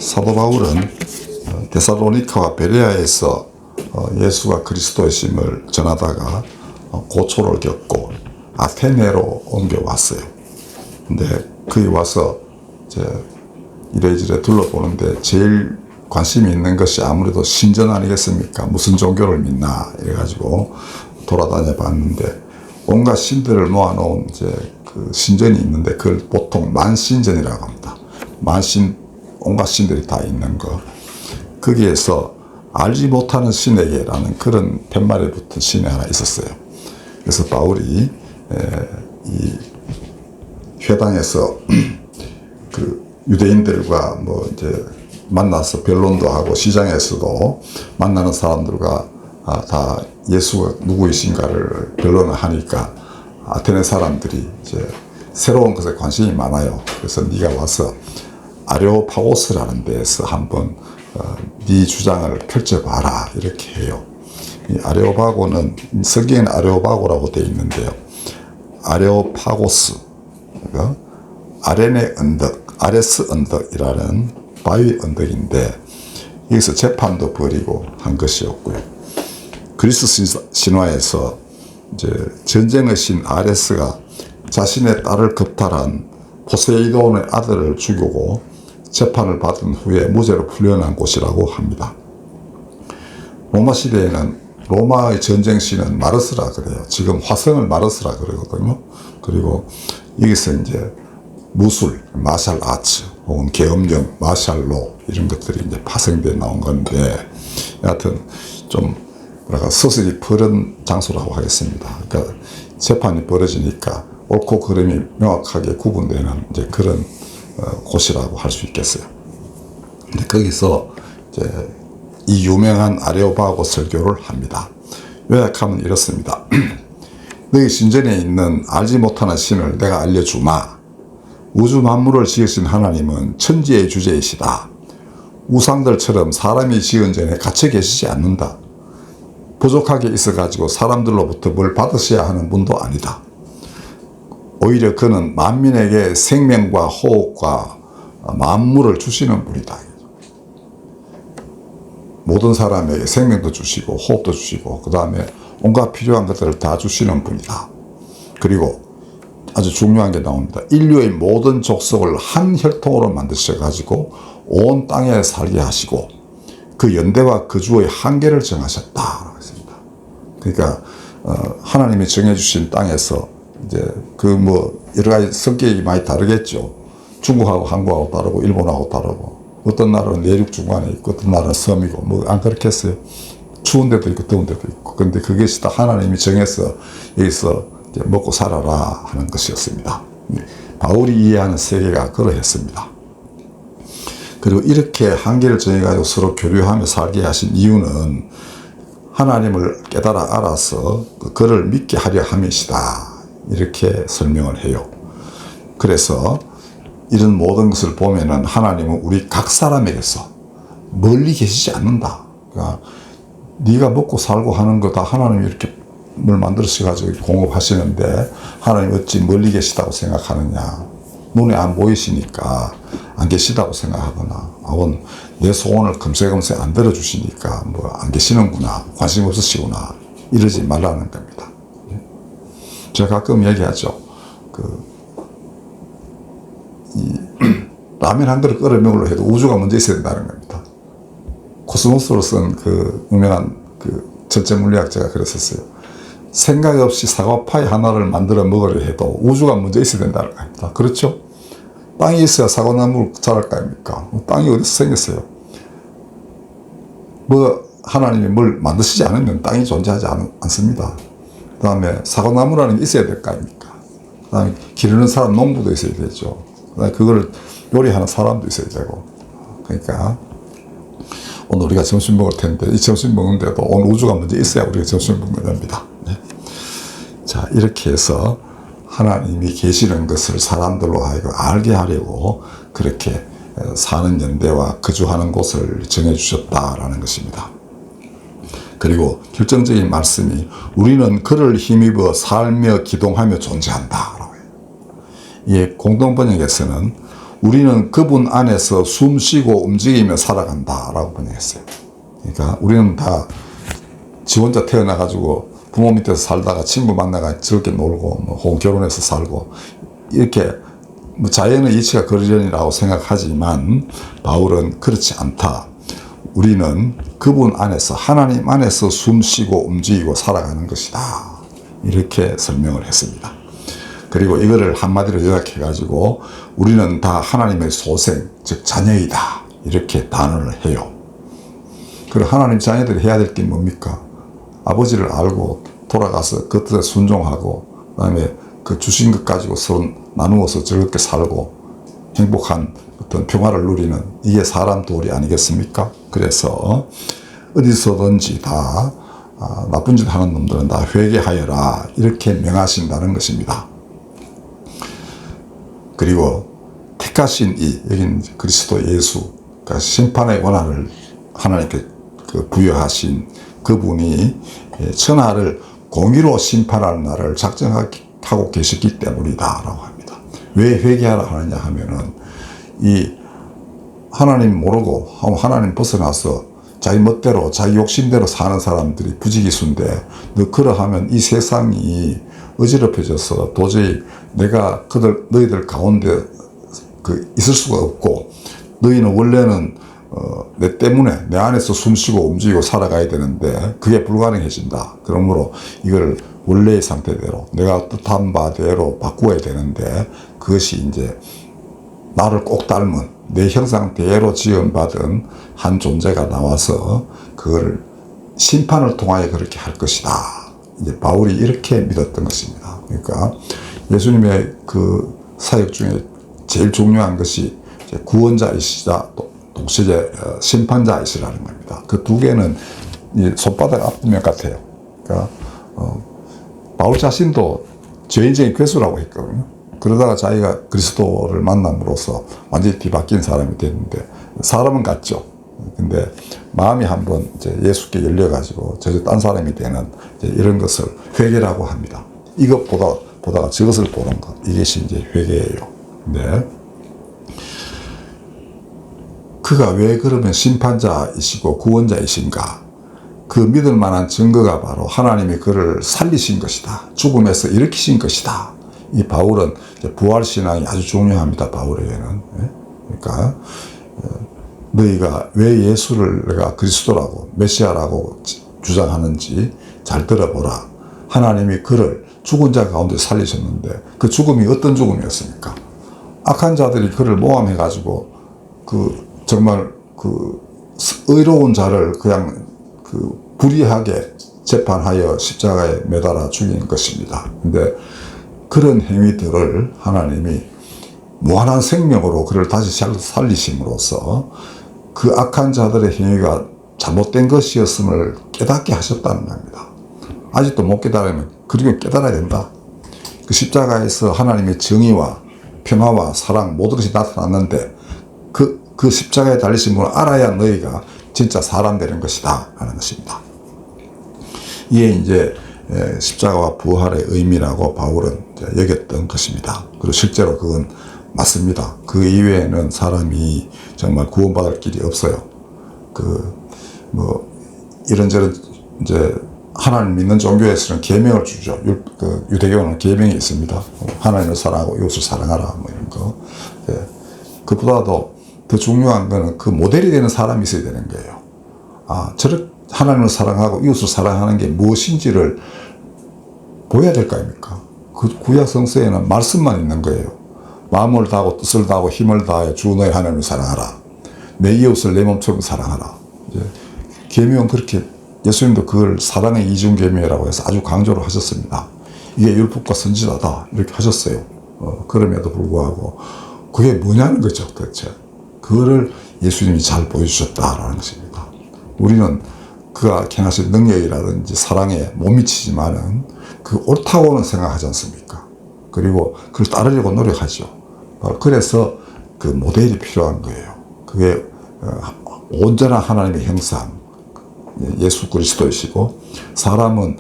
사도 바울은 데살로니카와 베레아에서 예수가 그리스도이심을 전하다가 고초를 겪고 아테네로 옮겨왔어요. 근데 거기 와서 이제 이래저래 둘러보는데 제일 관심이 있는 것이 아무래도 신전 아니겠습니까? 무슨 종교를 믿나 이래가지고 돌아다녀 봤는데 온갖 신들을 모아놓은 이제 그 신전이 있는데 그걸 보통 만신전이라고 합니다. 만신, 온갖 신들이 다 있는 거. 거기에서 알지 못하는 신에게라는 그런 팻말에 붙은 신이 하나 있었어요. 그래서 바울이 이 회당에서 그 유대인들과 뭐 이제 만나서 변론도 하고 시장에서도 만나는 사람들과 다 예수가 누구이신가를 변론을 하니까 아테네 사람들이 이제 새로운 것에 관심이 많아요. 그래서 네가 와서 아레오파고스라는 데에서 한번 네 주장을 펼쳐봐라 이렇게 해요. 이 아레오파고는 성경에는 아레오파고라고 되어 있는데요. 아레오파고스, 그러니까 아레네 언덕, 아레스 언덕이라는 바위 언덕인데 여기서 재판도 벌이고 한 것이었고요. 그리스 신화에서 이제 전쟁의 신 아레스가 자신의 딸을 겁탈한 포세이돈의 아들을 죽이고 재판을 받은 후에 무죄로 풀려난 곳이라고 합니다. 로마 시대에는 로마의 전쟁신은 마르스라 그래요. 지금 화성을 마르스라 그러거든요. 그리고 여기서 이제 무술, 마샬 아츠, 혹은 계엄령, 마샬로 이런 것들이 이제 파생돼 나온 건데, 여하튼 좀 뭐랄까 서슬이 벌은 장소라고 하겠습니다. 그러니까 재판이 벌어지니까 옳고 그름이 명확하게 구분되는 이제 그런 곳이라고 할 수 있겠어요. 근데 거기서 이제 이 유명한 아레오파고 설교를 합니다. 요약하면 이렇습니다. 너희 신전에 있는 알지 못하는 신을 내가 알려주마. 우주 만물을 지으신 하나님은 천지의 주제이시다. 우상들처럼 사람이 지은 전에 갇혀 계시지 않는다. 부족하게 있어가지고 사람들로부터 뭘 받으셔야 하는 분도 아니다. 오히려 그는 만민에게 생명과 호흡과 만물을 주시는 분이다. 모든 사람에게 생명도 주시고 호흡도 주시고 그 다음에 온갖 필요한 것들을 다 주시는 분이다. 그리고 아주 중요한 게 나옵니다. 인류의 모든 족속을 한 혈통으로 만드셔가지고 온 땅에 살게 하시고 그 연대와 거주의 한계를 정하셨다. 그러니까 하나님이 정해주신 땅에서 이제 그 뭐 여러 가지 성격이 많이 다르겠죠. 중국하고 한국하고 다르고 일본하고 다르고 어떤 나라는 내륙 중간에 있고 어떤 나라는 섬이고 뭐 안 그렇겠어요. 추운 데도 있고 더운 데도 있고. 근데 그것이 다 하나님이 정해서 여기서 이제 먹고 살아라 하는 것이었습니다. 바울이 이해하는 세계가 그러했습니다. 그리고 이렇게 한계를 정해가지고 서로 교류하며 살게 하신 이유는 하나님을 깨달아 알아서 그를 믿게 하려 함이시다. 이렇게 설명을 해요. 그래서 이런 모든 것을 보면은 하나님은 우리 각 사람에게서 멀리 계시지 않는다. 그러니까 네가 먹고 살고 하는 거 다 하나님이 이렇게 뭘 만들어셔가지고 공급하시는데 하나님 어찌 멀리 계시다고 생각하느냐. 눈에 안 보이시니까 안 계시다고 생각하거나 혹은 내 소원을 금세금세 안 들어주시니까 뭐 안 계시는구나, 관심 없으시구나 이러지 말라는 겁니다. 제가 가끔 얘기하죠. 라면 한 그릇 끓여 먹으려 해도 우주가 먼저 있어야 된다는 겁니다. 코스모스로 쓴 그 유명한 그 전체 물리학자가 그랬었어요. 생각 없이 사과파이 하나를 만들어 먹으려 해도 우주가 먼저 있어야 된다는 겁니다. 그렇죠? 땅이 있어야 사과나무를 자랄 거 아닙니까? 땅이 어디서 생겼어요? 뭐 하나님이 뭘 만드시지 않으면 땅이 존재하지 않습니다. 그 다음에 사과나무라는 게 있어야 될 거 아닙니까? 그 다음에 기르는 사람, 농부도 있어야 되죠. 그 다음에 그걸 요리하는 사람도 있어야 되고. 그러니까 오늘 우리가 점심 먹을 텐데 이 점심 먹는데도 온 우주가 먼저 있어야 우리가 점심 먹는 겁니다. 네. 자, 이렇게 해서 하나님이 계시는 것을 사람들로 하여금 알게 하려고 그렇게 사는 연대와 거주하는 곳을 정해주셨다라는 것입니다. 그리고 결정적인 말씀이 우리는 그를 힘입어 살며 기동하며 존재한다. 이게 공동번역에서는 우리는 그분 안에서 숨 쉬고 움직이며 살아간다라고 번역했어요. 그러니까 우리는 다 지 혼자 태어나가지고 부모 밑에서 살다가 친구 만나가 즐겁게 놀고 뭐 혹은 결혼해서 살고 이렇게 뭐 자연의 이치가 그러려니라고 생각하지만 바울은 그렇지 않다. 우리는 그분 안에서 하나님 안에서 숨 쉬고 움직이고 살아가는 것이다. 이렇게 설명을 했습니다. 그리고 이거를 한마디로 요약해 가지고 우리는 다 하나님의 소생 즉 자녀이다. 이렇게 단언을 해요. 그리고 하나님 자녀들이 해야 될 게 뭡니까? 아버지를 알고 돌아가서 그 뜻에 순종하고 그다음에 그 주신 것 가지고 서로 나누어서 즐겁게 살고 행복한 어떤 평화를 누리는 이게 사람 도리 아니겠습니까? 그래서 어디서든지 다 나쁜 짓 하는 놈들은 다 회개하여라 이렇게 명하신다는 것입니다. 그리고 택하신 여기는 그리스도 예수 그러니까 심판의 권한을 하나님께 부여하신 그분이 천하를 공의로 심판하는 날을 작정하고 계시기 때문이다 라고 합니다. 왜 회개하라 하느냐 하면은 이 하나님 모르고 하나님 벗어나서 자기 멋대로 자기 욕심대로 사는 사람들이 부지기수인데 너 그러하면 이 세상이 어지럽혀져서 도저히 내가 너희들 가운데 있을 수가 없고 너희는 원래는 내 때문에 내 안에서 숨쉬고 움직이고 살아가야 되는데 그게 불가능해진다. 그러므로 이걸 원래의 상태대로 내가 뜻한 바대로 바꾸어야 되는데 그것이 이제 나를 꼭 닮은 내 형상대로 지음받은 한 존재가 나와서 그걸 심판을 통하여 그렇게 할 것이다. 이제 바울이 이렇게 믿었던 것입니다. 그러니까 예수님의 그 사역 중에 제일 중요한 것이 구원자이시자 동시에 심판자이시라는 겁니다. 그 두 개는 손바닥 앞면 같아요. 그러니까 바울 자신도 죄인적인 괴수라고 했거든요. 그러다가 자기가 그리스도를 만남으로써 완전히 뒤바뀐 사람이 됐는데 사람은 같죠. 근데 마음이 한번 이제 예수께 열려가지고 저저 딴 사람이 되는 이런 것을 회개라고 합니다. 이것보다가 저것을 보는 것 이것이 이제 회개예요. 네. 그가 왜 그러면 심판자이시고 구원자이신가? 그 믿을 만한 증거가 바로 하나님이 그를 살리신 것이다. 죽음에서 일으키신 것이다. 이 바울은 부활신앙이 아주 중요합니다. 바울에게는. 그러니까 너희가 왜 예수를 내가 그리스도라고 메시아라고 주장하는지 잘 들어보라. 하나님이 그를 죽은 자 가운데 살리셨는데 그 죽음이 어떤 죽음이었습니까? 악한 자들이 그를 모함해가지고 정말 의로운 자를 그냥 불의하게 재판하여 십자가에 매달아 죽인 것입니다. 근데 그런 행위들을 하나님이 무한한 생명으로 그를 다시 살리심으로써 그 악한 자들의 행위가 잘못된 것이었음을 깨닫게 하셨다는 겁니다. 아직도 못 깨달으면 그리고 깨달아야 된다. 그 십자가에서 하나님의 정의와 평화와 사랑 모든 것이 나타났는데 그 십자가에 달리신 분을 알아야 너희가 진짜 사람 되는 것이다 하는 것입니다. 이게 이제 십자가와 부활의 의미라고 바울은 여겼던 것입니다. 그리고 실제로 그건 맞습니다. 그 이외에는 사람이 정말 구원받을 길이 없어요. 이런저런 이제 하나님 믿는 종교에서는 계명을 주죠. 유대교는 계명이 있습니다. 하나님을 사랑하고 이웃을 사랑하라 뭐 이런 거. 그보다도 더 중요한 거는 그 모델이 되는 사람이 있어야 되는 거예요. 저렇게 하나님을 사랑하고 이웃을 사랑하는 게 무엇인지를 보여야 될 거 아닙니까? 그 구약 성서에는 말씀만 있는 거예요. 마음을 다하고 뜻을 다하고 힘을 다하여 주 너의 하나님을 사랑하라. 내 이웃을 내 몸처럼 사랑하라. 계명은 그렇게 예수님도 그걸 사랑의 이중 계명이라고 해서 아주 강조를 하셨습니다. 이게 율법과 선지자다 이렇게 하셨어요. 그럼에도 불구하고 그게 뭐냐는 거죠 도대체. 그거를 예수님이 잘 보여주셨다라는 것입니다. 우리는 그가 행하신 능력이라든지 사랑에 못 미치지만은 그 옳다고는 생각하지 않습니까? 그리고 그걸 따르려고 노력하죠. 그래서 그 모델이 필요한 거예요. 그게 온전한 하나님의 형상 예수 그리스도이시고 사람은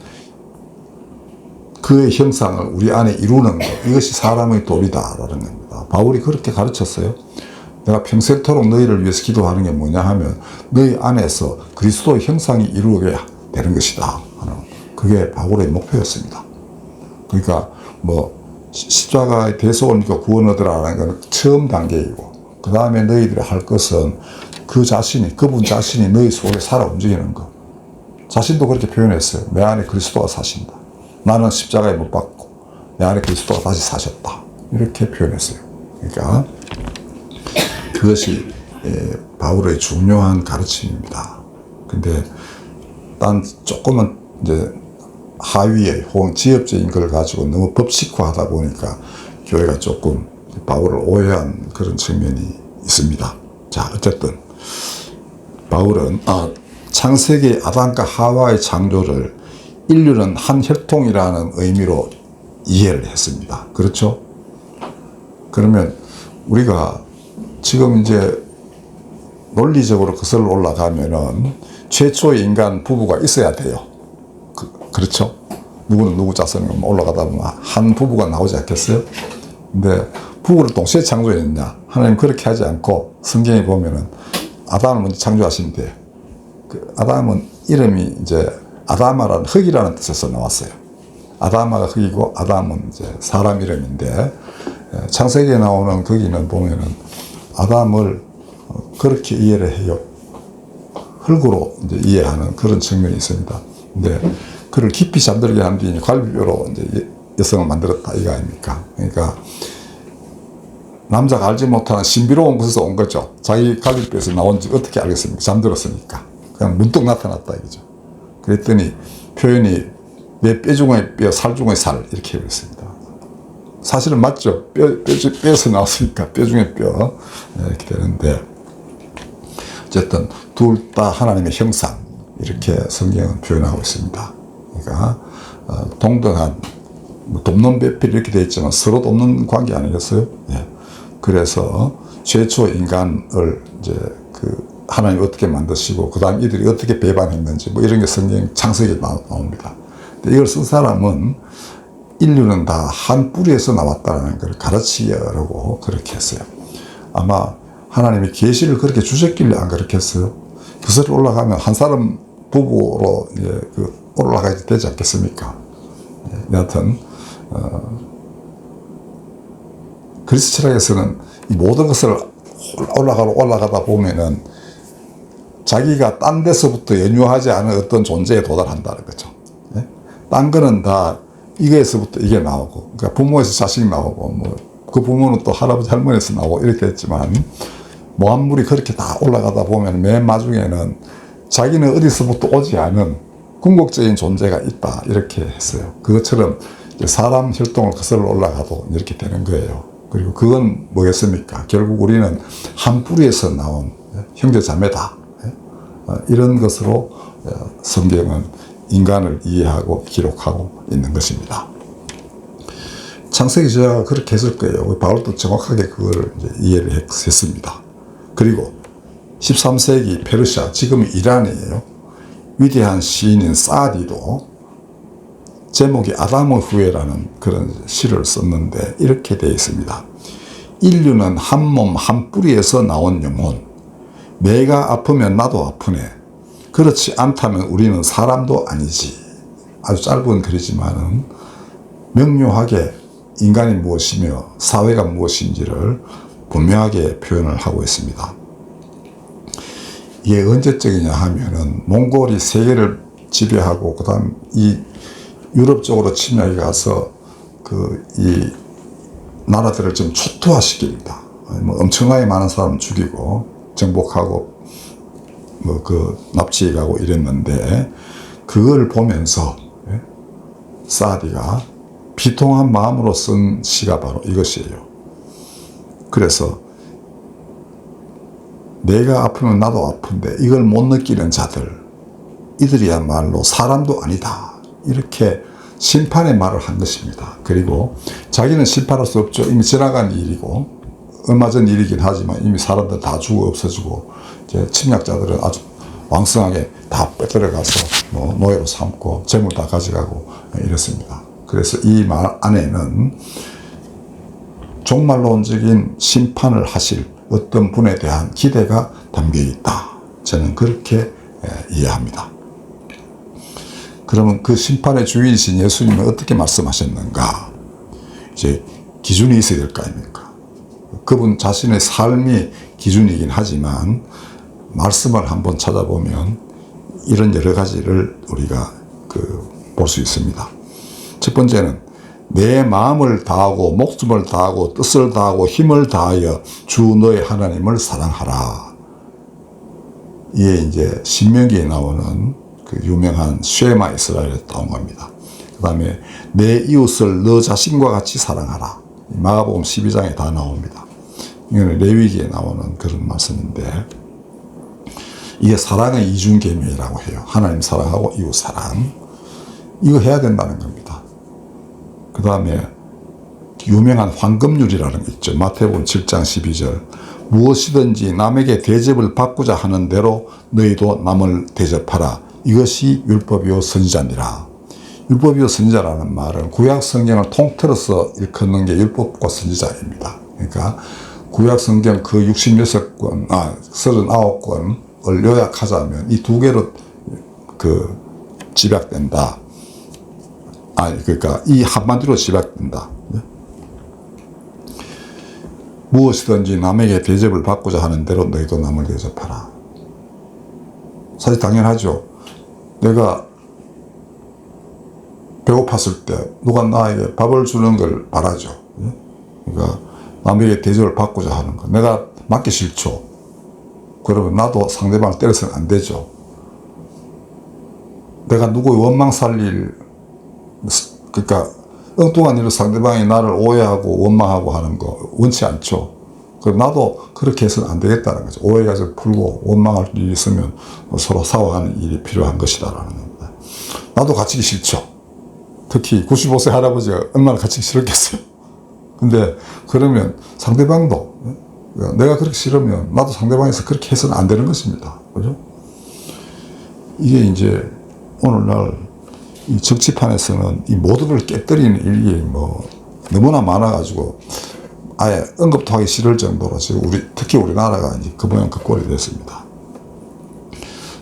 그의 형상을 우리 안에 이루는 것, 이것이 사람의 도리다라는 겁니다. 바울이 그렇게 가르쳤어요. 내가 평생토록 너희를 위해서 기도하는 게 뭐냐 하면 너희 안에서 그리스도의 형상이 이루어져야 되는 것이다 하는, 그게 바울의 목표였습니다. 그러니까 십자가의 대속원과 구원 얻으라는 것은 처음 단계이고, 그 다음에 너희들이 할 것은 그분 자신이 너희 속에 살아 움직이는 것. 자신도 그렇게 표현했어요. 내 안에 그리스도가 사신다. 나는 십자가에 못 박고 내 안에 그리스도가 다시 사셨다. 이렇게 표현했어요. 그러니까 그것이 바울의 중요한 가르침입니다. 근데 조금은 이제 하위의 혹은 지엽적인 걸 가지고 너무 법식화하다 보니까 교회가 조금 바울을 오해한 그런 측면이 있습니다. 자, 어쨌든 바울은 창세기 아담과 하와의 창조를 인류는 한 혈통이라는 의미로 이해를 했습니다. 그렇죠? 그러면 우리가 지금 이제 논리적으로 거슬러 올라가면은 최초의 인간 부부가 있어야 돼요. 그렇죠? 누구는 누구 자손이 올라가다 보면 한 부부가 나오지 않겠어요? 근데 부부를 동시에 창조했느냐? 하나님 그렇게 하지 않고 성경에 보면은 아담을 먼저 창조하신 뒤에 아담은 이름이 이제 아다마라는 흙이라는 뜻에서 나왔어요. 아다마가 흙이고 아담은 이제 사람 이름인데, 창세기에 나오는 거기는 보면은 아담을 그렇게 이해를 해요. 흙으로 이제 이해하는 그런 측면이 있습니다. 근데 그를 깊이 잠들게 한 뒤에 갈비뼈로 이제 여성을 만들었다 이거 아닙니까? 그러니까 남자가 알지 못하는 신비로운 곳에서 온 거죠. 자기 갈비뼈에서 나온지 어떻게 알겠습니까? 잠들었으니까. 그냥 문득 나타났다 이거죠. 그랬더니 표현이 내 뼈 중의 뼈, 살 중의 살 이렇게 했습니다. 사실은 맞죠. 뼈에서 나왔으니까 뼈 중의 뼈 이렇게 되는데, 어쨌든 둘 다 하나님의 형상 이렇게 성경은 표현하고 있습니다. 그러니까 동등한 돕는 배필 이렇게 되어 있지만 서로 돕는 관계 아니겠어요? 예. 그래서 최초 인간을 이제 하나님 어떻게 만드시고 그 다음 이들이 어떻게 배반했는지 이런 게 성경 창세기에 나옵니다. 근데 이걸 쓴 사람은 인류는 다 한 뿌리에서 나왔다는 걸 가르치려고 그렇게 했어요. 아마 하나님이 계시를 그렇게 주셨길래 안 그렇게 했어요. 그것을 올라가면 한 사람 부부로 이제 올라가야 되지 않겠습니까? 여하튼 그리스 철학에서는 이 모든 것을 올라가다 보면은 자기가 딴 데서부터 연유하지 않은 어떤 존재에 도달한다는 거죠. 딴 거는 다 이거에서부터 이게 나오고, 그러니까 부모에서 자식이 나오고, 그 부모는 또 할아버지 할머니에서 나오고 이렇게 했지만, 모함물이 그렇게 다 올라가다 보면 맨 마중에는 자기는 어디서부터 오지 않은 궁극적인 존재가 있다 이렇게 했어요. 그것처럼 사람 혈통을 거슬러 올라가도 이렇게 되는 거예요. 그리고 그건 뭐겠습니까? 결국 우리는 한 뿌리에서 나온 형제 자매다. 이런 것으로 성경은 인간을 이해하고 기록하고 있는 것입니다. 창세기 저자가 그렇게 했을 거예요. 바울도 정확하게 그걸 이해를 했습니다. 그리고 13세기 페르시아, 지금 이란이에요. 위대한 시인인 사디도 제목이 아담의 후예라는 그런 시를 썼는데 이렇게 되어 있습니다. 인류는 한 몸 한 뿌리에서 나온 영혼. 내가 아프면 나도 아프네. 그렇지 않다면 우리는 사람도 아니지. 아주 짧은 글이지만은 명료하게 인간이 무엇이며 사회가 무엇인지를 분명하게 표현을 하고 있습니다. 이게 언제적이냐 하면은 몽골이 세계를 지배하고 그다음 이 유럽 쪽으로 침략해 가서 이 나라들을 좀 초토화시킵니다. 엄청나게 많은 사람 죽이고 정복하고 납치해 가고 이랬는데, 그걸 보면서 사디가 비통한 마음으로 쓴 시가 바로 이것이에요. 그래서 내가 아프면 나도 아픈데 이걸 못 느끼는 자들, 이들이야말로 사람도 아니다. 이렇게 심판의 말을 한 것입니다. 그리고 자기는 심판할 수 없죠. 이미 지나간 일이고 얼마 전 일이긴 하지만 이미 사람들 다 죽어 없어지고 이제 침략자들은 아주 왕성하게 다 빼들어가서 노예로 삼고 재물 다 가져가고 이랬습니다. 그래서 이 말 안에는 종말론적인 심판을 하실 어떤 분에 대한 기대가 담겨 있다. 저는 그렇게 이해합니다. 그러면 그 심판의 주인이신 예수님은 어떻게 말씀하셨는가? 이제 기준이 있어야 될 거 아닙니까? 그분 자신의 삶이 기준이긴 하지만 말씀을 한번 찾아보면 이런 여러 가지를 우리가 볼 수 있습니다. 첫 번째는 내 마음을 다하고 목숨을 다하고 뜻을 다하고 힘을 다하여 주 너의 하나님을 사랑하라. 이게 이제 신명기에 나오는 그 유명한 쉐마 이스라엘에 나온 겁니다. 그 다음에 내 이웃을 너 자신과 같이 사랑하라. 마가복음 12장에 다 나옵니다. 이거는 레위기에 나오는 그런 말씀인데 이게 사랑의 이중계명이라고 해요. 하나님 사랑하고 이웃 사랑. 이거 해야 된다는 겁니다. 그 다음에 유명한 황금률이라는 게 있죠. 마태복음 7장 12절. 무엇이든지 남에게 대접을 받고자 하는 대로 너희도 남을 대접하라. 이것이 율법이요 선지자니라. 율법이요 선지자라는 말은 구약 성경을 통틀어서 일컫는 게 율법과 선지자입니다. 그러니까 구약 성경 그 39권을 요약하자면 이 두 개로 집약된다. 그러니까 이 한마디로 집약된다. 무엇이든지 남에게 대접을 받고자 하는 대로 너희도 남을 대접하라. 사실 당연하죠. 내가 배고팠을 때 누가 나에게 밥을 주는 걸 바라죠. 그러니까 남에게 대접을 받고자 하는 거. 내가 맞기 싫죠. 그러면 나도 상대방을 때려서는 안 되죠. 내가 누구의 원망 살릴, 그러니까 엉뚱한 일로 상대방이 나를 오해하고 원망하고 하는 거 원치 않죠. 그럼 나도 그렇게 해서는 안 되겠다는 거죠. 오해가 좀 풀고 원망할 일이 있으면 서로 사과하는 일이 필요한 것이다라는 겁니다. 나도 갇히기 싫죠. 특히 95세 할아버지가 얼마나 갇히기 싫었겠어요. 근데 그러면 상대방도 내가 그렇게 싫으면 나도 상대방에서 그렇게 해서는 안 되는 것입니다. 그죠? 이게 이제 오늘날 이 정치판에서는 이 모든 걸 깨뜨리는 일이 너무나 많아가지고 아예 언급도 하기 싫을 정도로 지금 특히 우리나라가 이제 그 모양 그 꼴이 됐습니다.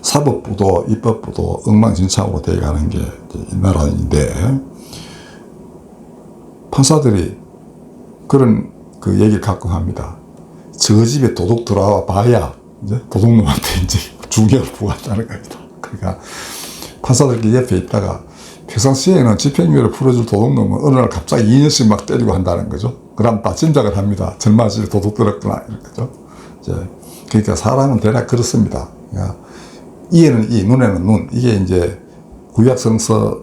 사법부도 입법부도 엉망진창으로 돼가는 게 이 나라인데 판사들이 그런 그 얘기를 가끔 합니다. 저 집에 도둑 들어와 봐야 이제 도둑놈한테 이제 중형을 부과한다는 겁니다. 그러니까 판사들끼리 옆에 있다가 평상시에는 집행유예를 풀어줄 도둑놈은 어느 날 갑자기 2년씩 막 때리고 한다는 거죠. 그럼 다 짐작을 합니다. 젊은 집에 도둑 들었구나. 이런 거죠. 그러니까 사람은 대략 그렇습니다. 그러니까 이에는 이, 눈에는 눈. 이게 이제 구약성서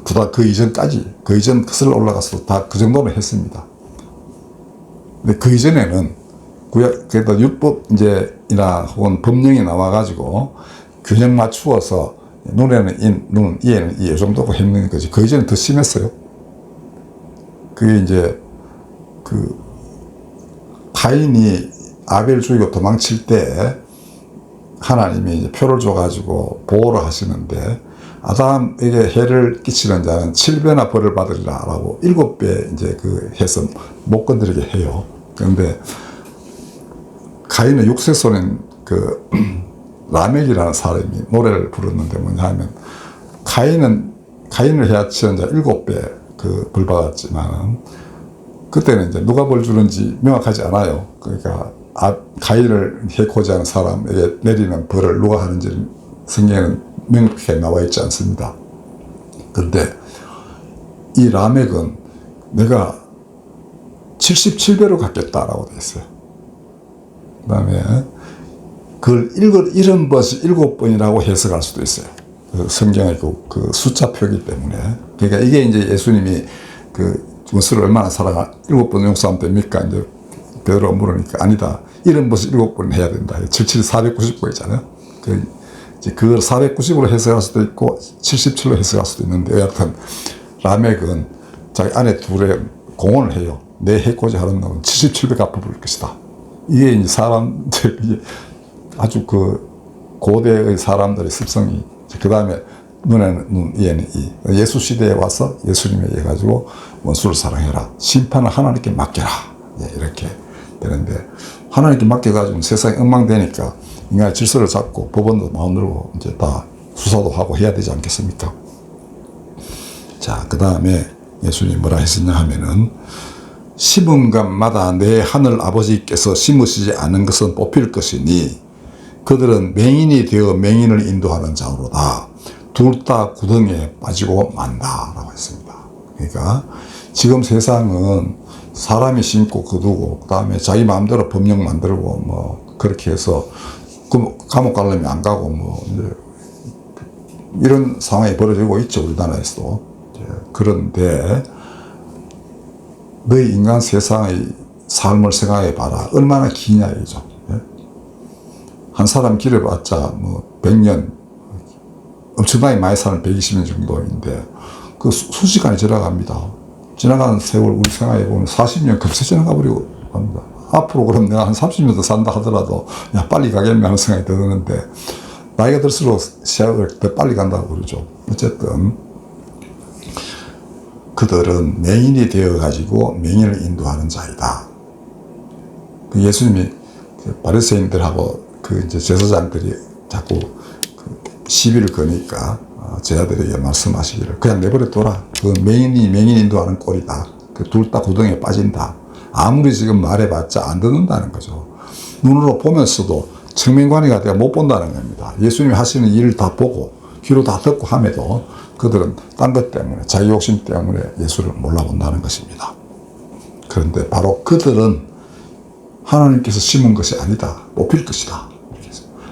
보다 그 이전까지, 그 이전 끝을 올라가서 다 그 정도는 했습니다. 근데 그 이전에는 그래도 율법 이나 혹은 법령이 나와가지고 균형 맞추어서 눈에는 인, 눈, 이에는 이 정도고 했는 거지. 그 이전엔 더 심했어요. 그게 이제 가인이 아벨 죽이고 도망칠 때 하나님이 이제 표를 줘가지고 보호를 하시는데 아담에게 해를 끼치는 자는 7배나 벌을 받으리라 라고 7배 이제 해서 못 건드리게 해요. 그런데 가인의 육세손인 라멕이라는 사람이 노래를 부르는데 뭐냐 하면 가인을 해치는 자 7배 벌 받았지만 그때는 이제 누가 벌 주는지 명확하지 않아요. 그러니까 가인을 해코지 하는 사람에게 내리는 벌을 누가 하는지 성경에는 명확하게 나와 있지 않습니다. 그런데 이 라멕은 내가 77배로 갚겠다라고 되어 있어요. 그 다음에 그걸 잃은 것이 7번이라고 해석할 수도 있어요. 성경의 그 숫자표이기 때문에. 그러니까 이게 이제 예수님이 원수를 얼마나 사랑하 7번 용서하면 됩니까? 이제 베드로가 물으니까 아니다. 잃은 것이 7번 해야 된다. 77이 490번이잖아요. 그걸 490으로 해석할 수도 있고 77로 해석할 수도 있는데 여하튼 라멕은 자기 아내 둘에 공언을 해요. 내 해코지 하는 놈은 77배 갚아볼 것이다. 이게 이제 사람들이 아주 고대의 사람들의 습성이 그 다음에 눈에는 눈, 이에는 이. 예수 시대에 와서 예수님에 의해 가지고 원수를 사랑해라. 심판을 하나님께 맡겨라. 이렇게 되는데, 하나님께 맡겨가지고 세상이 엉망되니까 인간의 질서를 잡고 법원도 만들고 이제 다 수사도 하고 해야 되지 않겠습니까? 자, 그 다음에 예수님이 뭐라 했었냐 하면은, 심은 것마다 내 하늘 아버지께서 심으시지 않은 것은 뽑힐 것이니 그들은 맹인이 되어 맹인을 인도하는 자로다. 둘 다 구덩이에 빠지고 만다 라고 했습니다. 그러니까 지금 세상은 사람이 심고 거두고 그 다음에 자기 마음대로 법령 만들고 뭐 그렇게 해서 감옥 가려면 안 가고 뭐 이런 상황이 벌어지고 있죠. 우리나라에서도. 그런데 너희 인간 세상의 삶을 생각해 봐라. 얼마나 기냐 이죠. 한 사람 길어봤자 뭐 100년, 엄청나게 많이 사는 120년 정도인데 그 순식간에 지나갑니다. 지나가는 세월 우리 생각해 보면 40년 금세 지나가 버리고 합니다. 앞으로 그럼 내가 한 30년 더 산다 하더라도 야 빨리 가겠네 하는 생각이 드는데, 나이가 들수록 시간을 더 빨리 간다고 그러죠. 어쨌든 그들은 맹인이 되어가지고 맹인을 인도하는 자이다. 예수님이 바리새인들하고 이제 제사장들이 자꾸 시비를 거니까 제자들에게 말씀하시기를 그냥 내버려 둬라. 그 맹인이 맹인 인도하는 꼴이다. 그 둘 다 구덩이에 빠진다. 아무리 지금 말해봤자 안 듣는다는 거죠. 눈으로 보면서도 청명관이가 돼가 못 본다는 겁니다. 예수님이 하시는 일을 다 보고 귀로 다 듣고 함에도 그들은 딴 것 때문에, 자기 욕심 때문에 예수를 몰라본다는 것입니다. 그런데 바로 그들은 하나님께서 심은 것이 아니다. 뽑힐 것이다.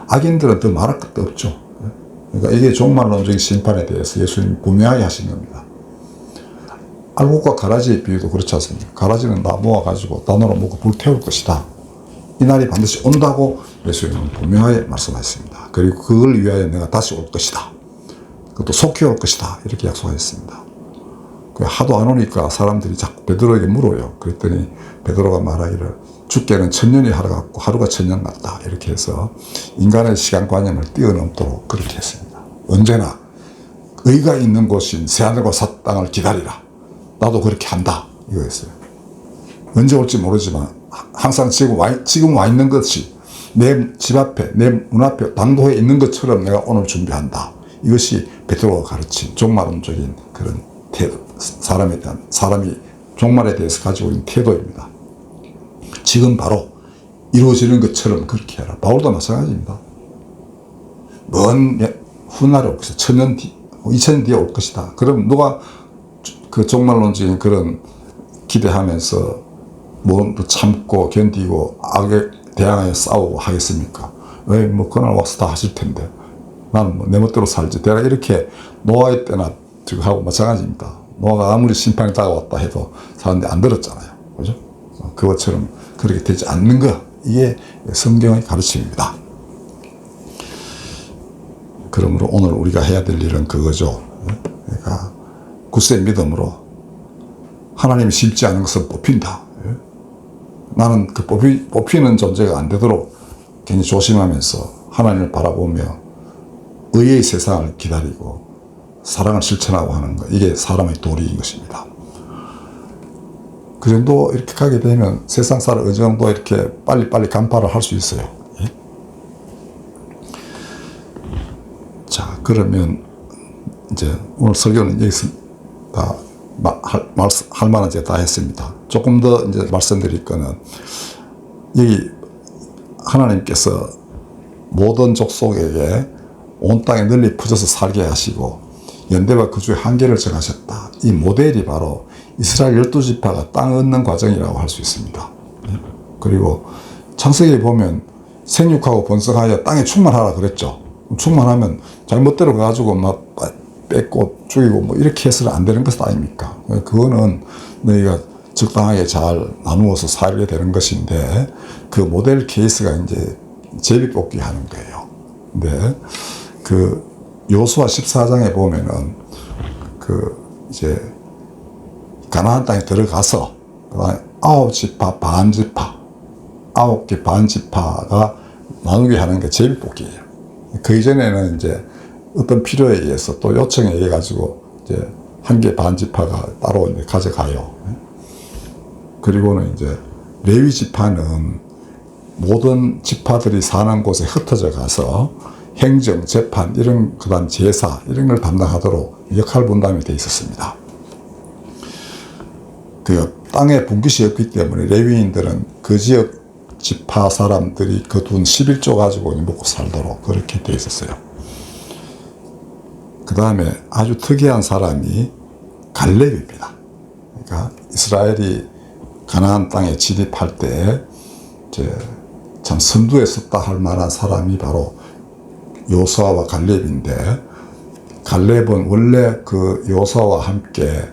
악인들은 더 말할 것도 없죠. 그러니까 이게 종말론적인 심판에 대해서 예수님이 분명하게 하신 겁니다. 알곡과 가라지의 비유도 그렇지 않습니까? 가라지는 나 모아가지고 단으로 먹고 불태울 것이다. 이 날이 반드시 온다고 예수님은 분명하게 말씀하셨습니다. 그리고 그걸 위하여 내가 다시 올 것이다. 그것도 속히 올 것이다. 이렇게 약속하셨습니다. 하도 안 오니까 사람들이 자꾸 베드로에게 물어요. 그랬더니 베드로가 말하기를 주께는 천년이 하루 같고 하루가 천년 같다. 이렇게 해서 인간의 시간관념을 뛰어넘도록 그렇게 했습니다. 언제나 의가 있는 곳인 새하늘과 새 땅을 기다리라. 나도 그렇게 한다. 이거였어요. 언제 올지 모르지만 항상 지금 와 있는 것이 내 집 앞에, 내 문 앞에 당도에 있는 것처럼 내가 오늘 준비한다. 이것이 베드로가 가르친 종말론적인 그런 태도, 사람이 종말에 대해서 가지고 있는 태도입니다. 지금 바로 이루어지는 것처럼 그렇게 해라. 바울도 마찬가지입니다. 먼 훗날에 올 것이다. 1000년 뒤, 2000년 뒤에 올 것이다. 그럼 누가 그 종말론적인 그런 기대하면서 뭐 참고 견디고 악에 대항하여 싸우고 하겠습니까? 왜 뭐 그날 와서 다 하실 텐데 나는 뭐 내 멋대로 살지. 내가 이렇게 노아의 때나 지금 하고 마찬가지입니다. 노아가 아무리 심판이 다가왔다 해도 사람들이 안 들었잖아요. 그죠? 그것처럼 그렇게 되지 않는 것. 이게 성경의 가르침입니다. 그러므로 오늘 우리가 해야 될 일은 그거죠. 그러니까 굳세 믿음으로 하나님이 심지 않은 것은 뽑힌다. 나는 그 뽑히는 존재가 안 되도록 괜히 조심하면서 하나님을 바라보며 의의 세상을 기다리고 사랑을 실천하고 하는 것. 이게 사람의 도리인 것입니다. 그 정도 이렇게 가게 되면 세상사를 어느 정도 이렇게 빨리빨리 간파를 할 수 있어요. 예? 자, 그러면 이제 오늘 설교는 여기서 다 할 만한 제가 다 했습니다. 조금 더 이제 말씀드릴 거는 여기 하나님께서 모든 족속에게 온 땅에 널리 퍼져서 살게 하시고 연대와 거주의 한계를 정하셨다. 이 모델이 바로 이스라엘 12지파가 땅 얻는 과정이라고 할 수 있습니다. 그리고 창세기에 보면 생육하고 번성하여 땅에 충만하라 그랬죠. 충만하면 자기 멋대로 가지고 막 뺏고 죽이고 뭐 이렇게 해서는 안 되는 것 아닙니까? 그거는 너희가 적당하게 잘 나누어서 살게 되는 것인데 그 모델 케이스가 이제 제비뽑기 하는 거예요. 근데 그 요수아 14장에 보면은 그 이제 가나안 땅에 들어가서 9지파 반지파 9개 반지파가 나누게 하는 게 제비뽑기예요. 그 이전에는 이제 어떤 필요에 의해서 또 요청에 의해 가지고 이제 한 개 반 지파가 따로 이제 가져가요. 그리고는 이제 레위 지파는 모든 지파들이 사는 곳에 흩어져 가서 행정, 재판, 이런, 그 다음 제사, 이런 걸 담당하도록 역할 분담이 되어 있었습니다. 그 땅에 분깃이 없기 때문에 레위인들은 그 지역 지파 사람들이 거둔 11조 가지고 먹고 살도록 그렇게 되어 있었어요. 그 다음에 아주 특이한 사람이 갈렙입니다. 그러니까 이스라엘이 가나안 땅에 진입할 때 참 선두에 섰다 할 만한 사람이 바로 여호수아와 갈렙인데, 갈렙은 원래 그 여호수아와 함께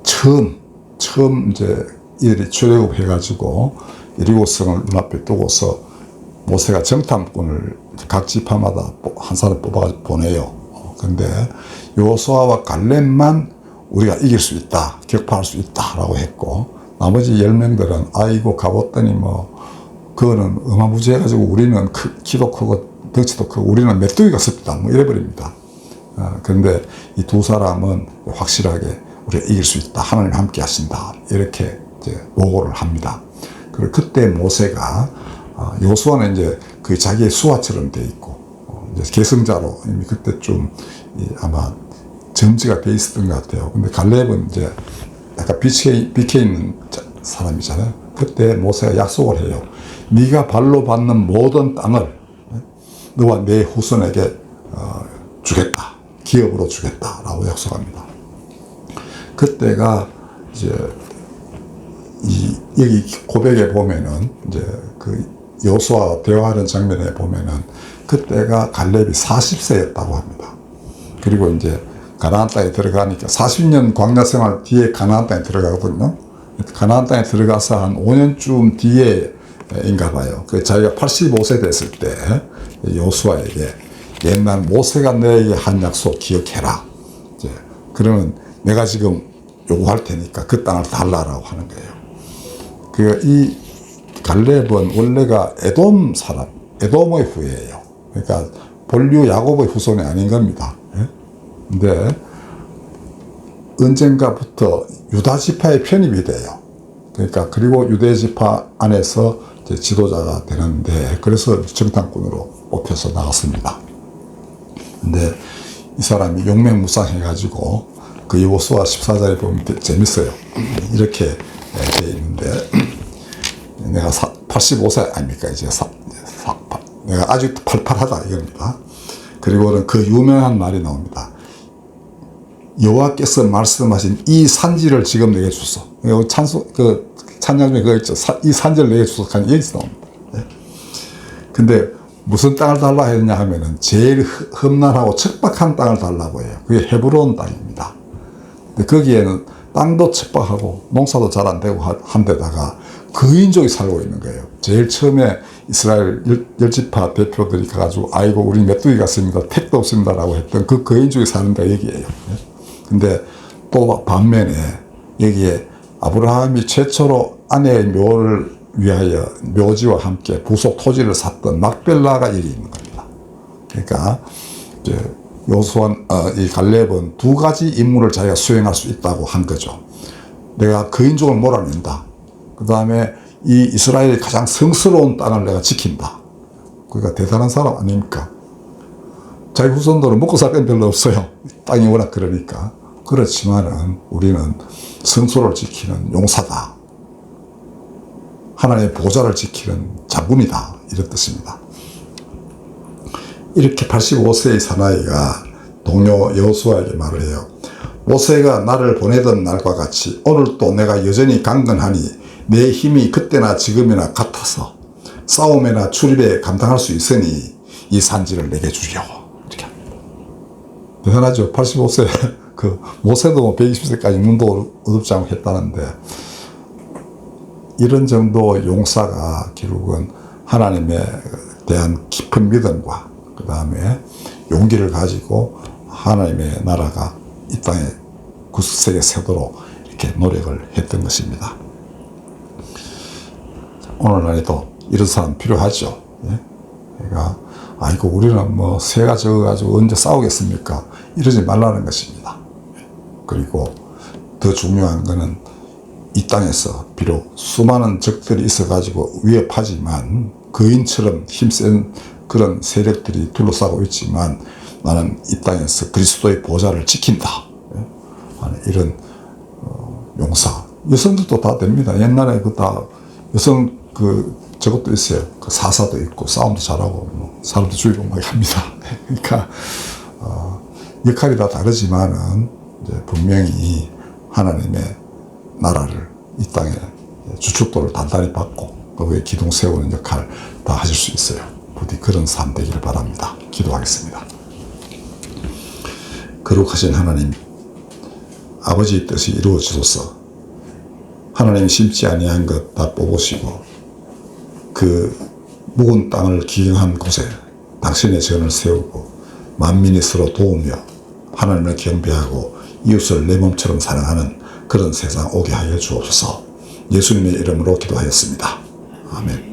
처음 이제 이들이 출애굽해가지고 여리고성을 눈앞에 두고서 모세가 정탐꾼을 각 지파마다 한 사람 뽑아가지고 보내요. 근데 여호수아와 갈렙만 우리가 이길 수 있다, 격파할 수 있다라고 했고, 나머지 10명들은 아이고 가봤더니 뭐 그거는 어마무지해가지고 우리는 키도 크고 덩치도 크고 우리는 메뚜기가 섭니다, 뭐 이래버립니다. 그런데 이 두 사람은 확실하게 우리가 이길 수 있다, 하나님 함께 하신다, 이렇게 이제 보고를 합니다. 그리고 그때 모세가 여호수아는 이제 그 자기의 수하처럼 돼 있고 이제 계승자로 이미 그때 좀 아마 점지가 돼 있었던 것 같아요. 근데 갈렙은 이제 약간 비켜 있는 사람이잖아요. 그때 모세가 약속을 해요. 네가 발로 밟는 모든 땅을 너와 내 후손에게 주겠다, 기업으로 주겠다라고 약속합니다. 그때가 이제 여기 고백에 보면은 이제 그 여호수아와 대화하는 장면에 보면은 그때가 갈렙이 40세였다고 합니다. 그리고 이제 가나안 땅에 들어가니까 40년 광야 생활 뒤에 가나안 땅에 들어가거든요. 가나안 땅에 들어가서 한 5년쯤 뒤에인가 봐요. 그 자기가 85세 됐을 때 여호수아에게 옛날 모세가 너에게 한 약속 기억해라. 이제 그러면 내가 지금 요구할 테니까 그 땅을 달라라고 하는 거예요. 이 갈렙은 원래가 에돔 사람, 에돔의 후예예요. 그러니까 본류 야곱의 후손이 아닌 겁니다. 근데 언젠가부터 유다 지파에 편입이 돼요. 그러니까 그리고 유대 지파 안에서 이제 지도자가 되는데, 그래서 정탐꾼으로 뽑혀서 나갔습니다. 근데 이 사람이 용맹무쌍해가지고 그 여호수아 14장에 보면 재밌어요. 이렇게 돼 있는데, 내가 85세 아닙니까? 이제 내가 아주 팔팔하다 이겁니다. 그리고는 그 유명한 말이 나옵니다. 여호와께서 말씀하신 이 산지를 지금 내게 주소. 찬양 중에 그거 있죠. 이 산지를 내게 주소. 여기서 나옵니다. 근데 무슨 땅을 달라 했냐 하면은 제일 험난하고 척박한 땅을 달라고 해요. 그게 헤브론 땅입니다. 근데 거기에는 땅도 척박하고 농사도 잘 안 되고 한 데다가 거인족이 살고 있는 거예요. 제일 처음에 이스라엘 열지파 대표들이 가가지고 아이고 우리 메뚜기 같습니다, 택도 없습니다라고 했던 그 거인족이 사는 데가 여기예요. 근데 또 반면에 여기에 아브라함이 최초로 아내의 묘를 위하여 묘지와 함께 부속 토지를 샀던 막벨라가 여기 있는 겁니다. 그러니까 이제 이 갈렙은 두 가지 임무를 자기가 수행할 수 있다고 한 거죠. 내가 거인족을 몰아낸다. 그 다음에 이 이스라엘의 가장 성스러운 땅을 내가 지킨다. 그러니까 대단한 사람 아닙니까? 자기 후손들은 먹고 살 건 별로 없어요. 땅이 워낙 그러니까. 그렇지만은 우리는 성소를 지키는 용사다. 하나님의 보좌를 지키는 장군이다. 이런 뜻입니다. 이렇게 85세의 사나이가 동료 여호수아에게 말을 해요. 모세가 나를 보내던 날과 같이 오늘도 내가 여전히 강건하니 내 힘이 그때나 지금이나 같아서 싸움이나 출입에 감당할 수 있으니 이 산지를 내게 주려. 이렇게 합니다. 대단하죠. 85세 그 모세도 120세까지 눈도 어둡지 않고 했다는데, 이런 정도 용사가 결국은 하나님에 대한 깊은 믿음과 그 다음에 용기를 가지고 하나님의 나라가 이 땅에 구석에 세도록 이렇게 노력을 했던 것입니다. 오늘날에도 이런 사람 필요하죠. 그러니까 아이고 우리는 뭐 새가 적어가지고 언제 싸우겠습니까? 이러지 말라는 것입니다. 그리고 더 중요한 거는 이 땅에서 비록 수많은 적들이 있어가지고 위협하지만 거인처럼 힘센 그런 세력들이 둘러싸고 있지만 나는 이 땅에서 그리스도의 보좌를 지킨다. 이런 용사. 여성들도 다 됩니다. 옛날에 그 다 여성 저것도 있어요. 그 사사도 있고 싸움도 잘하고 뭐 사람도 죽이고 막 합니다. 그러니까 역할이 다 다르지만은 이제 분명히 하나님의 나라를 이 땅에 주축도를 단단히 받고 거기에 기둥 세우는 역할 다 하실 수 있어요. 부디 그런 삶 되기를 바랍니다. 기도하겠습니다. 거룩하신 하나님, 아버지의 뜻이 이루어지소서. 하나님이 심지 아니한 것 다 뽑으시고 그 묵은 땅을 기경한 곳에 당신의 전을 세우고 만민이 서로 도우며 하나님을 경배하고 이웃을 내 몸처럼 사랑하는 그런 세상 오게 하여 주옵소서. 예수님의 이름으로 기도하였습니다. 아멘.